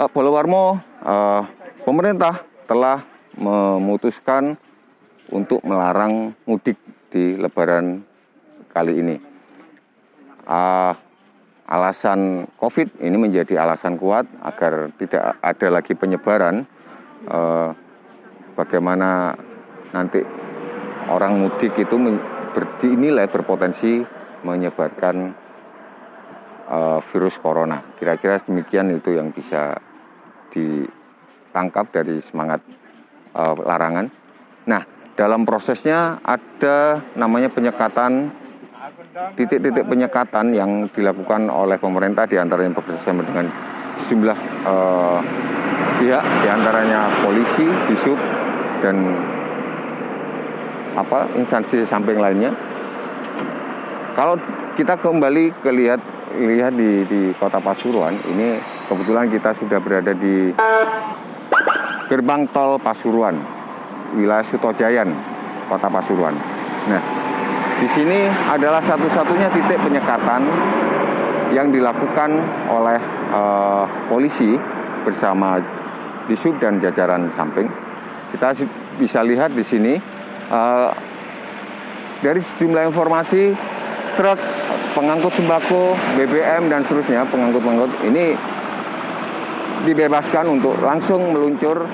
Polowarmo, pemerintah telah memutuskan untuk melarang mudik di Lebaran kali ini. Alasan COVID ini menjadi alasan kuat agar tidak ada lagi penyebaran. Bagaimana nanti orang mudik itu dinilai berpotensi menyebarkan virus corona. Kira-kira demikian itu yang bisa ditangkap dari semangat larangan. Nah, dalam prosesnya ada namanya penyekatan, titik-titik penyekatan yang dilakukan oleh pemerintah, diantaranya bekerjasama dengan sejumlah pihak, diantaranya polisi, disub, dan instansi samping lainnya. Kalau kita kembali lihat di Kota Pasuruan, ini kebetulan kita sudah berada di gerbang tol Pasuruan, wilayah Sutojayan, Kota Pasuruan. Nah, di sini adalah satu-satunya titik penyekatan yang dilakukan oleh polisi bersama disub dan jajaran samping. Kita bisa lihat di sini dari sejumlah informasi, truk pengangkut sembako, BBM dan seterusnya, pengangkut ini dibebaskan untuk langsung meluncur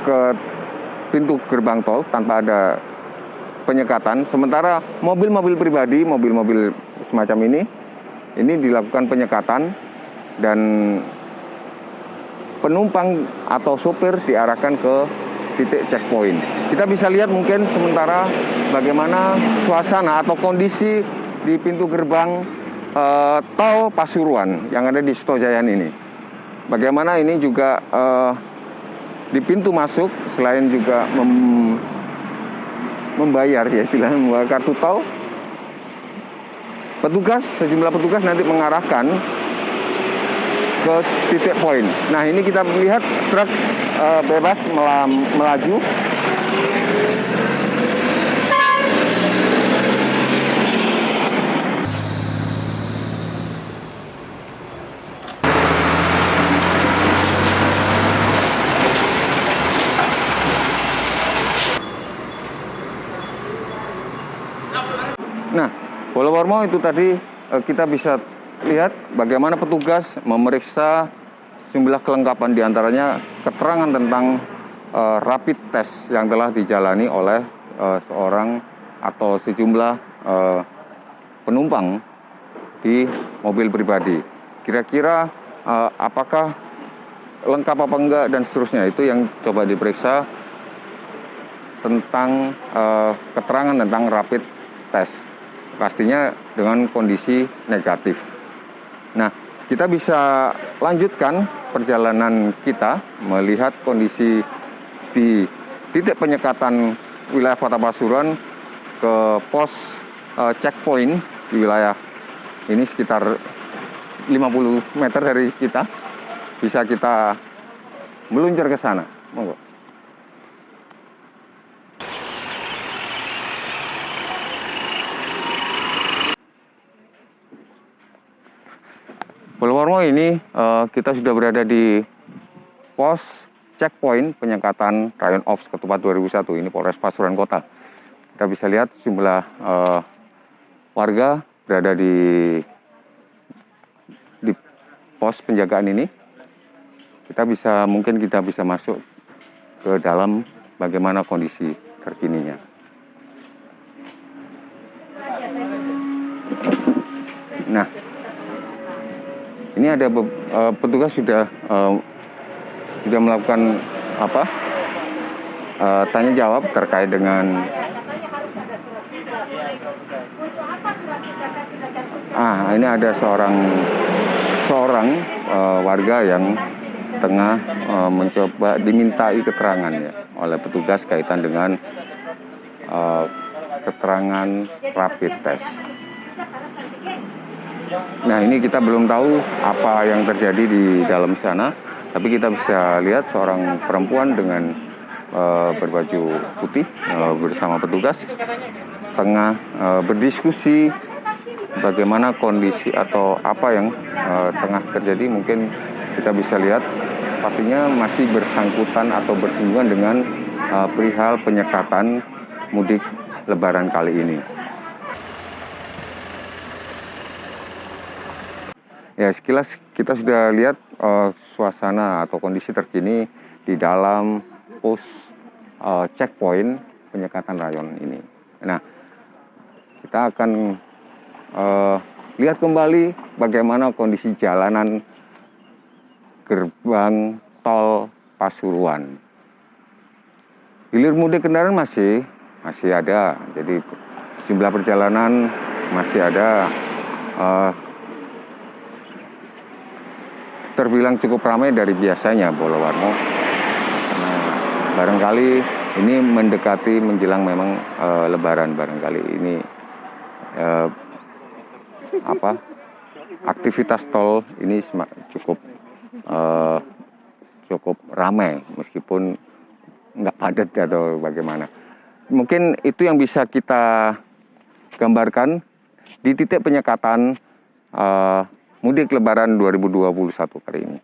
ke pintu gerbang tol tanpa ada penyekatan. Sementara mobil-mobil pribadi, mobil-mobil semacam ini dilakukan penyekatan dan penumpang atau sopir diarahkan ke titik checkpoint. Kita bisa lihat mungkin sementara bagaimana suasana atau kondisi di pintu gerbang tol Pasuruan yang ada di Sutojayan ini. Bagaimana ini juga di pintu masuk, selain juga membayar, ya istilahnya membayar kartu tol, sejumlah petugas nanti mengarahkan ke titik poin. Nah, ini kita melihat truk bebas melaju. Nah, Polowarmo itu tadi kita bisa lihat bagaimana petugas memeriksa jumlah kelengkapan, diantaranya keterangan tentang rapid test yang telah dijalani oleh seorang atau sejumlah penumpang di mobil pribadi. Kira-kira apakah lengkap apa enggak dan seterusnya, itu yang coba diperiksa tentang keterangan tentang rapid test. Pastinya dengan kondisi negatif. Nah, kita bisa lanjutkan perjalanan kita melihat kondisi di titik penyekatan wilayah Kota Pasuruan ke pos checkpoint di wilayah ini sekitar 50 meter dari kita. Bisa kita meluncur ke sana. Monggo. Polowarmo ini kita sudah berada di pos checkpoint penyekatan Rayon Ops Ketupat 2001, ini Polres Pasuruan Kota. Kita bisa lihat jumlah warga berada di pos penjagaan ini. Mungkin kita bisa masuk ke dalam bagaimana kondisi terkininya. Nah, ini ada petugas sudah melakukan tanya jawab terkait dengan ini ada seorang warga yang tengah mencoba dimintai keterangan ya oleh petugas kaitan dengan keterangan rapid test. Nah, ini kita belum tahu apa yang terjadi di dalam sana, tapi kita bisa lihat seorang perempuan dengan berbaju putih bersama petugas tengah berdiskusi bagaimana kondisi atau apa yang tengah terjadi, mungkin kita bisa lihat pastinya masih bersangkutan atau bersinggungan dengan perihal penyekatan mudik Lebaran kali ini. Ya, sekilas kita sudah lihat suasana atau kondisi terkini di dalam pos checkpoint penyekatan rayon ini. Nah, kita akan lihat kembali bagaimana kondisi jalanan gerbang tol Pasuruan. Hilir mudik kendaraan masih ada, jadi jumlah perjalanan masih ada, terbilang cukup ramai dari biasanya, Bolowarmo. Nah, barangkali ini mendekati menjelang memang Lebaran, barangkali ini aktivitas tol ini cukup ramai meskipun nggak padat atau bagaimana. Mungkin itu yang bisa kita gambarkan di titik penyekatan mudik Lebaran 2021 kali ini.